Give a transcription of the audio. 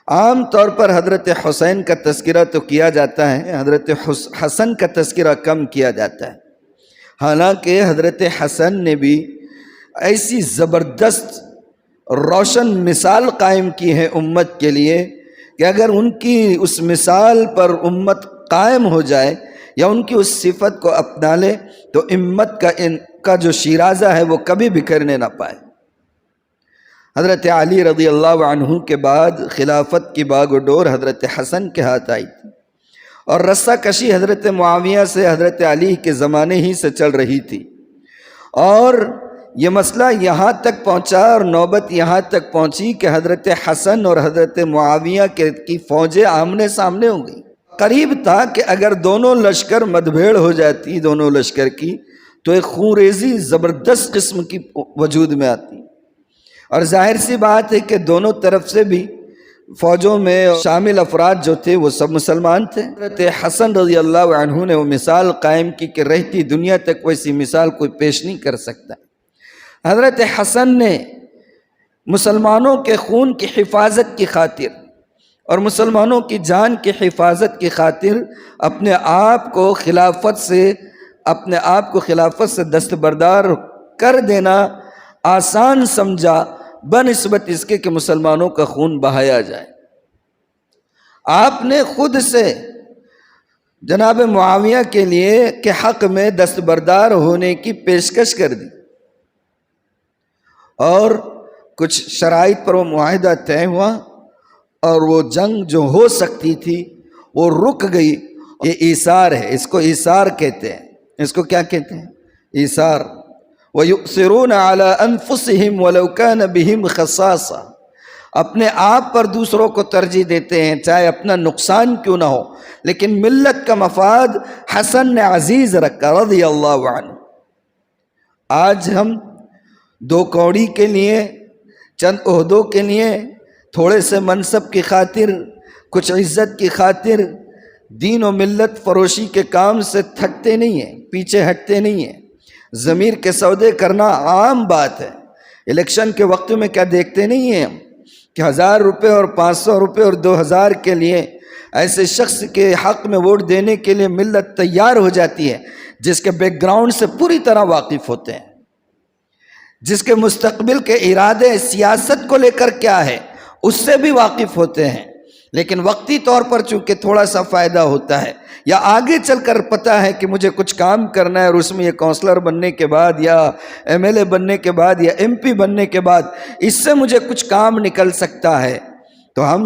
عام طور پر حضرت حسین کا تذکرہ تو کیا جاتا ہے، حضرت حسن کا تذکرہ کم کیا جاتا ہے، حالانکہ حضرت حسن نے بھی ایسی زبردست روشن مثال قائم کی ہے امت کے لیے کہ اگر ان کی اس مثال پر امت قائم ہو جائے یا ان کی اس صفت کو اپنا لے تو امت کا جو شیرازہ ہے وہ کبھی بکھرنے نہ پائے۔ حضرت علی رضی اللہ عنہ کے بعد خلافت کی باگ و ڈور حضرت حسن کے ہاتھ آئی تھی، اور رسہ کشی حضرت معاویہ سے حضرت علی کے زمانے ہی سے چل رہی تھی، اور یہ مسئلہ یہاں تک پہنچا اور نوبت یہاں تک پہنچی کہ حضرت حسن اور حضرت معاویہ کی فوجیں آمنے سامنے ہو گئی۔ قریب تھا کہ اگر دونوں لشکر مدبھیڑ ہو جاتی دونوں لشکر کی تو ایک خونریزی زبردست قسم کی وجود میں آتی، اور ظاہر سی بات ہے کہ دونوں طرف سے بھی فوجوں میں شامل افراد جو تھے وہ سب مسلمان تھے۔ حضرت حسن رضی اللہ عنہ نے وہ مثال قائم کی کہ رہتی دنیا تک ویسی مثال کوئی پیش نہیں کر سکتا۔ حضرت حسن نے مسلمانوں کے خون کی حفاظت کی خاطر اور مسلمانوں کی جان کی حفاظت کی خاطر اپنے آپ کو خلافت سے دستبردار کر دینا آسان سمجھا بنسبت اس کے کہ مسلمانوں کا خون بہایا جائے۔ آپ نے خود سے جناب معاویہ کے لیے کہ حق میں دستبردار ہونے کی پیشکش کر دی، اور کچھ شرائط پر وہ معاہدہ طے ہوا، اور وہ جنگ جو ہو سکتی تھی وہ رک گئی۔ یہ ایثار ہے، اس کو ایثار کہتے ہیں۔ اس کو کیا کہتے ہیں؟ ایثار۔ وَيُؤْثِرُونَ عَلَىٰ أَنفُسِهِمْ وَلَوْ كَانَ بِهِمْ خَصَاصَةٌ، اپنے آپ پر دوسروں کو ترجیح دیتے ہیں چاہے اپنا نقصان کیوں نہ ہو، لیکن ملت کا مفاد حسن نے عزیز رکھا رضی اللہ عنہ۔ آج ہم دو کوڑی کے لیے، چند عہدوں کے لیے، تھوڑے سے منصب کی خاطر، کچھ عزت کی خاطر دین و ملت فروشی کے کام سے تھکتے نہیں ہیں، پیچھے ہٹتے نہیں ہیں۔ ضمیر کے سودے کرنا عام بات ہے۔ الیکشن کے وقت میں کیا دیکھتے نہیں ہیں کہ 1000 روپے اور 500 روپے اور 2000 کے لیے ایسے شخص کے حق میں ووٹ دینے کے لیے ملت تیار ہو جاتی ہے جس کے بیک گراؤنڈ سے پوری طرح واقف ہوتے ہیں، جس کے مستقبل کے ارادے سیاست کو لے کر کیا ہے اس سے بھی واقف ہوتے ہیں، لیکن وقتی طور پر چونکہ تھوڑا سا فائدہ ہوتا ہے، یا آگے چل کر پتہ ہے کہ مجھے کچھ کام کرنا ہے اور اس میں یہ کونسلر بننے کے بعد یا ایم ایل اے بننے کے بعد یا ایم پی بننے کے بعد اس سے مجھے کچھ کام نکل سکتا ہے، تو ہم